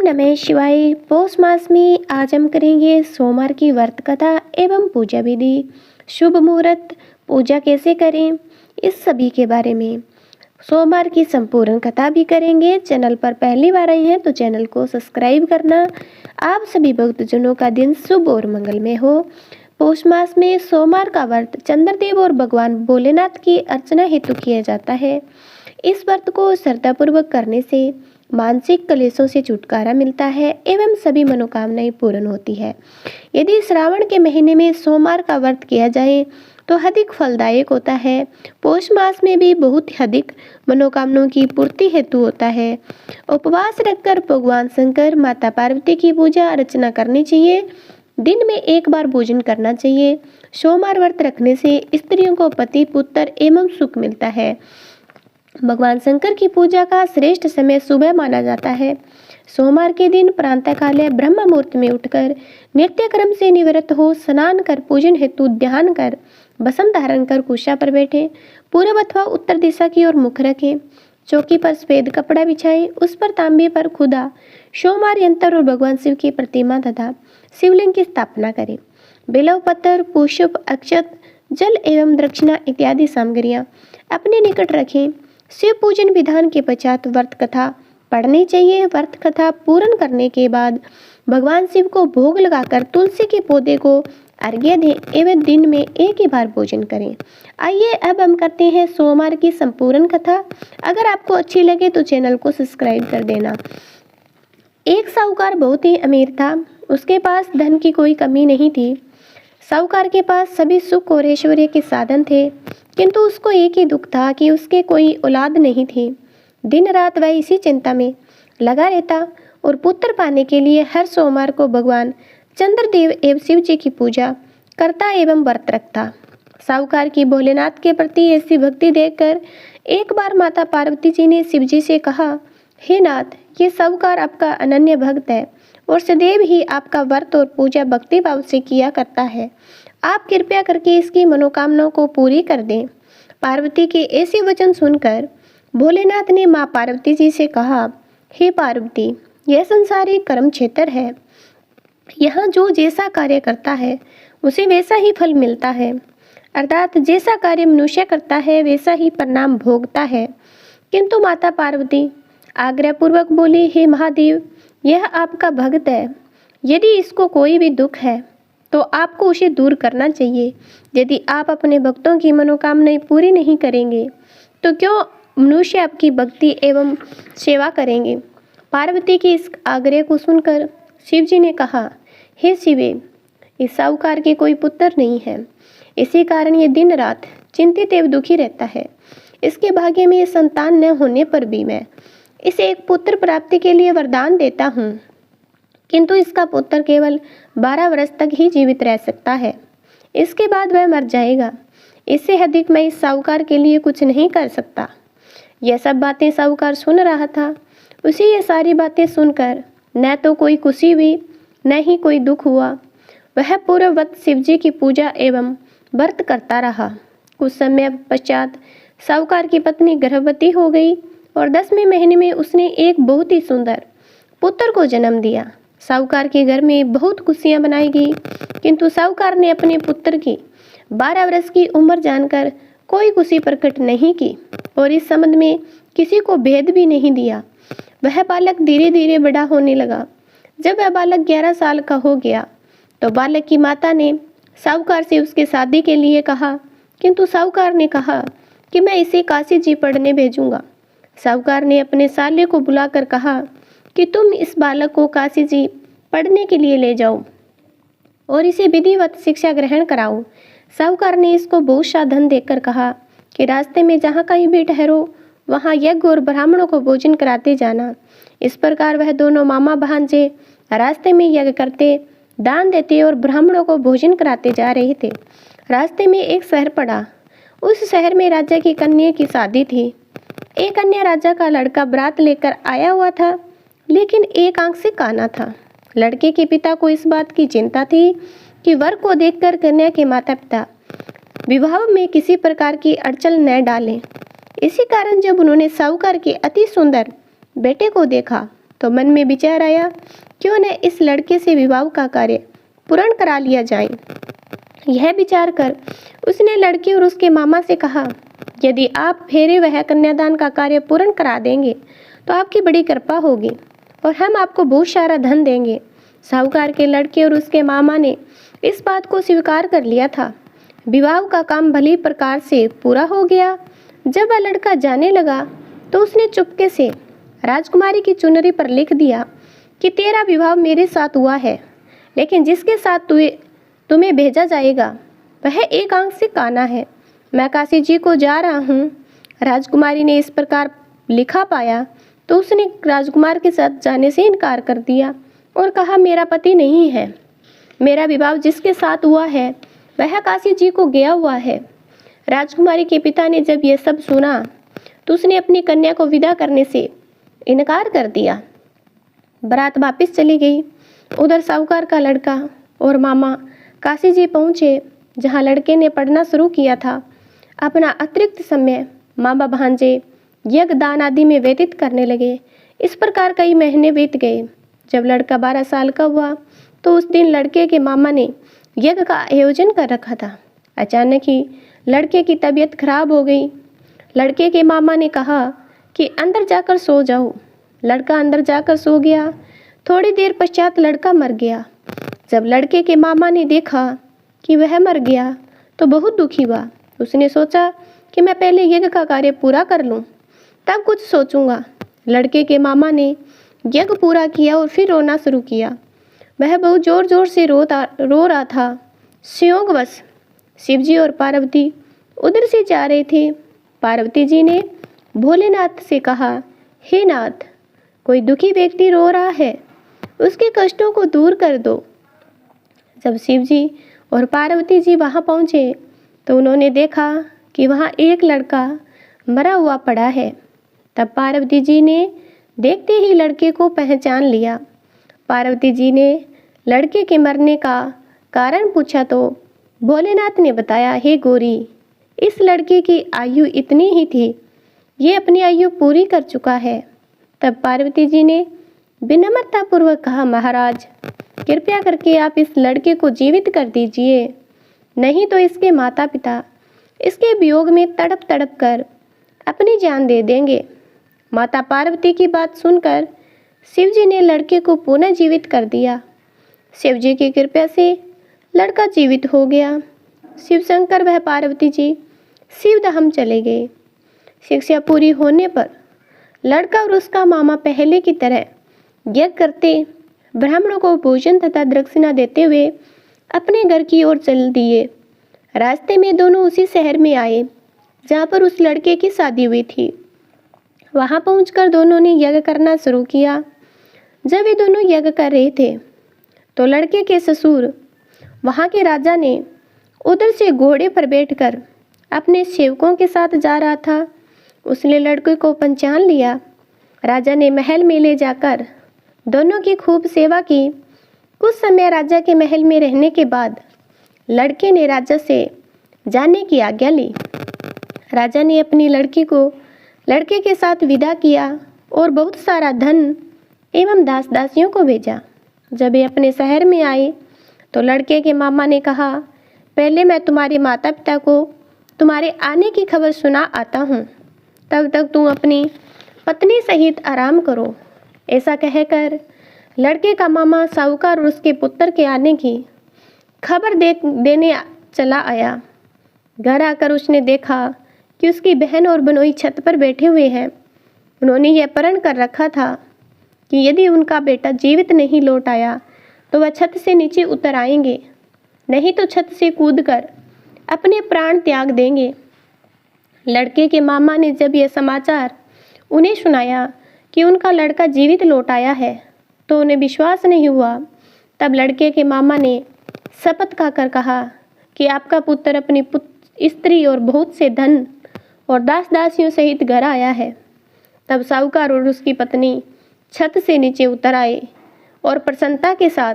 नमः शिवाय। पौष मास में आज हम करेंगे सोमवार की व्रत कथा एवं पूजा विधि, शुभ मुहूर्त, पूजा कैसे करें, इस सभी के बारे में। सोमवार की संपूर्ण कथा भी करेंगे। चैनल पर पहली बार आए हैं तो चैनल को सब्सक्राइब करना। आप सभी भक्तजनों का दिन शुभ और मंगलमय हो। पौष मास में सोमवार का व्रत चंद्रदेव और भगवान भोलेनाथ की अर्चना हेतु किया जाता है। इस व्रत को श्रद्धापूर्वक करने से मानसिक कलेशों से छुटकारा मिलता है एवं सभी मनोकामनाएं पूर्ण होती है। यदि श्रावण के महीने में सोमवार का व्रत किया जाए तो अधिक फलदायक होता है। पौष मास में भी बहुत अधिक मनोकामनाओं की पूर्ति हेतु होता है। उपवास रखकर भगवान शंकर, माता पार्वती की पूजा अर्चना करनी चाहिए। दिन में एक बार भोजन करना चाहिए। सोमवार व्रत रखने से स्त्रियों को पति, पुत्र एवं सुख मिलता है। भगवान शंकर की पूजा का श्रेष्ठ समय सुबह माना जाता है। सोमवार के दिन प्रातःकाल ब्रह्म मुहूर्त में उठकर नित्य क्रम से निवृत्त हो स्नान कर पूजन हेतु ध्यान कर भस्म धारण कर कुशा पर बैठे, पूर्व अथवा उत्तर दिशा की ओर मुख रखें। चौकी पर सफेद कपड़ा बिछाएं, उस पर तांबे पर खुदा सोमवार यंत्र और भगवान शिव की प्रतिमा तथा शिवलिंग की स्थापना करें। बिल्व पत्र, पुष्प, अक्षत, जल एवं दक्षिणा इत्यादि सामग्रियां अपने निकट रखें। शिव पूजन विधान के पश्चात व्रत कथा पढ़नी चाहिए। व्रत कथा पूर्ण करने के बाद भगवान शिव को भोग लगाकर तुलसी के पौधे को अर्घ्य दें एवं दिन में एक ही बार भोजन करें। आइए अब हम करते हैं सोमवार की संपूर्ण कथा। अगर आपको अच्छी लगे तो चैनल को सब्सक्राइब कर देना। एक साहूकार बहुत ही अमीर था। उसके पास धन की कोई कमी नहीं थी। साहूकार के पास सभी सुख और ऐश्वर्य के साधन थे, किंतु उसको एक ही दुख था कि उसके कोई औलाद नहीं थी। दिन रात वह इसी चिंता में लगा रहता और पुत्र पाने के लिए हर सोमवार को भगवान चंद्रदेव एवं शिव जी की पूजा करता एवं व्रत रखता। साहूकार की भोलेनाथ के प्रति ऐसी भक्ति देखकर एक बार माता पार्वती जी ने शिव जी से कहा, हे नाथ, ये साहूकार आपका अनन्य भक्त है और सदैव ही आपका व्रत और पूजा भक्ति भाव से किया करता है। आप कृपया करके इसकी मनोकामनाओं को पूरी कर दें। पार्वती के ऐसे वचन सुनकर भोलेनाथ ने माँ पार्वती जी से कहा, हे पार्वती, यह संसारी कर्म क्षेत्र है। यहाँ जो जैसा कार्य करता है उसे वैसा ही फल मिलता है, अर्थात जैसा कार्य मनुष्य करता है वैसा ही परिणाम भोगता है। किंतु माता पार्वती आग्रहपूर्वक बोली, हे महादेव, यह आपका भक्त है। यदि इसको कोई भी दुख है तो आपको उसे दूर करना चाहिए। यदि आप अपने भक्तों की मनोकामनाएं पूरी नहीं करेंगे तो क्यों मनुष्य आपकी भक्ति एवं सेवा करेंगे। पार्वती के इस आग्रह को सुनकर शिव जी ने कहा, हे शिवे, इस साहूकार के कोई पुत्र नहीं है। इसी कारण ये दिन रात चिंतित एवं दुखी रहता है। इसके भाग्य में संतान न होने पर भी मैं इसे एक पुत्र प्राप्ति के लिए वरदान देता हूँ, किंतु इसका पुत्र केवल 12 वर्ष तक ही जीवित रह सकता है। इसके बाद वह मर जाएगा। इससे अधिक मैं इस साहूकार के लिए कुछ नहीं कर सकता। यह सब बातें साहूकार सुन रहा था। उसे ये सारी बातें सुनकर न तो कोई खुशी हुई न ही कोई दुख हुआ। वह पूर्ववत शिव जी की पूजा एवं व्रत करता रहा। कुछ समय पश्चात साहूकार की पत्नी गर्भवती हो गई और 10वें महीने में उसने एक बहुत ही सुंदर पुत्र को जन्म दिया। साहूकार के घर में बहुत खुशियां बनाई गई, किंतु साहूकार ने अपने पुत्र की 12 वर्ष की उम्र जानकर कोई खुशी प्रकट नहीं की और इस संबंध में किसी को भेद भी नहीं दिया। वह बालक धीरे धीरे बड़ा होने लगा। जब वह बालक 11 साल का हो गया तो बालक की माता ने साहूकार से उसके शादी के लिए कहा, किंतु साहूकार ने कहा कि मैं इसे काशी जी पढ़ने भेजूंगा। साहूकार ने अपने साले को बुलाकर कहा कि तुम इस बालक को काशी जी पढ़ने के लिए ले जाओ और इसे विधिवत शिक्षा ग्रहण कराओ। साहूकार ने इसको बहुत सा धन देकर कहा कि रास्ते में जहाँ कहीं भी ठहरो वहाँ यज्ञ और ब्राह्मणों को भोजन कराते जाना। इस प्रकार वह दोनों मामा भांजे रास्ते में यज्ञ करते, दान देते और ब्राह्मणों को भोजन कराते जा रहे थे। रास्ते में एक शहर पड़ा। उस शहर में राजा की कन्या की शादी थी। एक अन्य राजा का लड़का बारात लेकर आया हुआ था, लेकिन एक आंख से काना था। लड़के के पिता को इस बात की चिंता थी कि वर को देखकर कन्या के माता पिता विवाह में किसी प्रकार की अड़चन न डालें। इसी कारण जब उन्होंने साहूकार के अति सुंदर बेटे को देखा तो मन में विचार आया, क्यों न इस लड़के से विवाह का कार्य पूर्ण करा लिया जाए। यह विचार कर उसने लड़के और उसके मामा से कहा, यदि आप फेरे वह कन्यादान का कार्य पूर्ण करा देंगे तो आपकी बड़ी कृपा होगी और हम आपको बहुत सारा धन देंगे। साहूकार के लड़के और उसके मामा ने इस बात को स्वीकार कर लिया था। विवाह का काम भली प्रकार से पूरा हो गया। जब वह लड़का जाने लगा तो उसने चुपके से राजकुमारी की चुनरी पर लिख दिया कि तेरा विवाह मेरे साथ हुआ है, लेकिन जिसके साथ तुम्हें भेजा जाएगा वह एक आंख से काना है। मैं काशी जी को जा रहा हूँ। राजकुमारी ने इस प्रकार लिखा पाया तो उसने राजकुमार के साथ जाने से इनकार कर दिया और कहा, मेरा पति नहीं है। मेरा विवाह जिसके साथ हुआ है वह काशी जी को गया हुआ है। राजकुमारी के पिता ने जब यह सब सुना तो उसने अपनी कन्या को विदा करने से इनकार कर दिया। बारात वापस चली गई। उधर साहूकार का लड़का और मामा काशी जी पहुँचे, जहाँ लड़के ने पढ़ना शुरू किया था। अपना अतिरिक्त समय मामा भांजे यज्ञ दान आदि में व्यतीत करने लगे। इस प्रकार कई महीने बीत गए। जब लड़का 12 साल का हुआ तो उस दिन लड़के के मामा ने यज्ञ का आयोजन कर रखा था। अचानक ही लड़के की तबीयत खराब हो गई। लड़के के मामा ने कहा कि अंदर जाकर सो जाओ। लड़का अंदर जाकर सो गया। थोड़ी देर पश्चात लड़का मर गया। जब लड़के के मामा ने देखा कि वह मर गया तो बहुत दुखी हुआ। उसने सोचा कि मैं पहले यज्ञ का कार्य पूरा कर लूं, तब कुछ सोचूंगा। लड़के के मामा ने यज्ञ पूरा किया और फिर रोना शुरू किया। वह बहुत जोर जोर से रो रहा था। संयोगवश शिवजी और पार्वती उधर से जा रहे थे। पार्वती जी ने भोलेनाथ से कहा, हे नाथ, कोई दुखी व्यक्ति रो रहा है, उसके कष्टों को दूर कर दो। जब शिवजी और पार्वती जी वहाँ पहुँचे तो उन्होंने देखा कि वहाँ एक लड़का मरा हुआ पड़ा है। तब पार्वती जी ने देखते ही लड़के को पहचान लिया। पार्वती जी ने लड़के के मरने का कारण पूछा तो भोलेनाथ ने बताया, हे गौरी, इस लड़के की आयु इतनी ही थी, ये अपनी आयु पूरी कर चुका है। तब पार्वती जी ने विनम्रतापूर्वक कहा, महाराज, कृपया करके आप इस लड़के को जीवित कर दीजिए, नहीं तो इसके माता पिता इसके वियोग में तड़प तड़प कर अपनी जान दे देंगे। माता पार्वती की बात सुनकर शिवजी ने लड़के को पुनः जीवित कर दिया। शिवजी की कृपा से लड़का जीवित हो गया। शिव शंकर वह पार्वती जी शिवधाम चले गए। शिक्षा पूरी होने पर लड़का और उसका मामा पहले की तरह यज्ञ करते, ब्राह्मणों को भोजन तथा दक्षिणा देते हुए अपने घर की ओर चल दिए। रास्ते में दोनों उसी शहर में आए जहाँ पर उस लड़के की शादी हुई थी। वहाँ पहुंचकर दोनों ने यज्ञ करना शुरू किया। जब ये दोनों यज्ञ कर रहे थे तो लड़के के ससुर वहाँ के राजा ने उधर से घोड़े पर बैठकर अपने सेवकों के साथ जा रहा था। उसने लड़के को पहचान लिया। राजा ने महल में ले जाकर दोनों की खूब सेवा की। कुछ समय राजा के महल में रहने के बाद लड़के ने राजा से जाने की आज्ञा ली। राजा ने अपनी लड़की को लड़के के साथ विदा किया और बहुत सारा धन एवं दास दासियों को भेजा। जब वे अपने शहर में आए तो लड़के के मामा ने कहा, पहले मैं तुम्हारे माता पिता को तुम्हारे आने की खबर सुना आता हूँ, तब तक तुम अपनी पत्नी सहित आराम करो। ऐसा कहकर लड़के का मामा साहूकार और उसके पुत्र के आने की खबर देने चला आया। घर आकर उसने देखा कि उसकी बहन और बनोई छत पर बैठे हुए हैं। उन्होंने यह प्रण कर रखा था कि यदि उनका बेटा जीवित नहीं लौट आया तो वह छत से नीचे उतर आएंगे, नहीं तो छत से कूदकर अपने प्राण त्याग देंगे। लड़के के मामा ने जब यह समाचार उन्हें सुनाया कि उनका लड़का जीवित लौट आया है तो उन्हें विश्वास नहीं हुआ। तब लड़के के मामा ने शपथ खाकर कहा कि आपका पुत्र अपनी स्त्री और बहुत से धन और दास दासियों सहित घर आया है। तब साहूकार और उसकी पत्नी छत से नीचे उतर आए और प्रसन्नता के साथ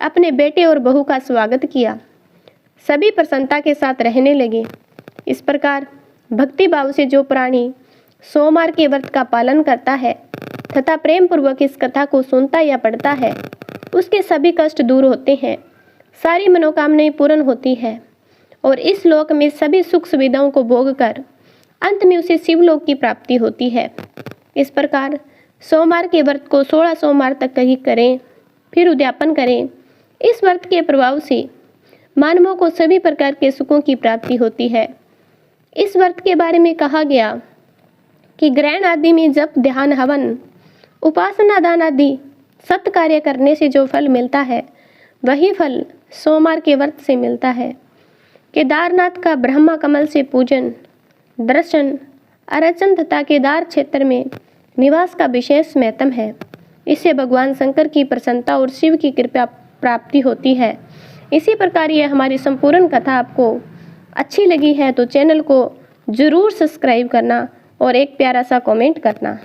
अपने बेटे और बहू का स्वागत किया। सभी प्रसन्नता के साथ रहने लगे। इस प्रकार भक्ति भाव से जो प्राणी सोमवार के व्रत का पालन करता है तथा प्रेम पूर्वक इस कथा को सुनता या पढ़ता है उसके सभी कष्ट दूर होते हैं, सारी मनोकामनाएं पूर्ण होती है और इस लोक में सभी सुख सुविधाओं को भोग कर अंत में उसे शिवलोक की प्राप्ति होती है। इस प्रकार सोमवार के व्रत को 16 सोमवार तक ही करें, फिर उद्यापन करें। इस व्रत के प्रभाव से मानवों को सभी प्रकार के सुखों की प्राप्ति होती है। इस व्रत के बारे में कहा गया कि ग्रहण आदि में जप, ध्यान, हवन, उपासना, दान आदि सत्य कार्य करने से जो फल मिलता है वही फल सोमवार के व्रत से मिलता है। केदारनाथ का ब्रह्मा कमल से पूजन, दर्शन, अर्चन तथा केदार क्षेत्र में निवास का विशेष महत्व है। इससे भगवान शंकर की प्रसन्नता और शिव की कृपा प्राप्ति होती है। इसी प्रकार ये हमारी संपूर्ण कथा आपको अच्छी लगी है तो चैनल को ज़रूर सब्सक्राइब करना और एक प्यारा सा कमेंट करना।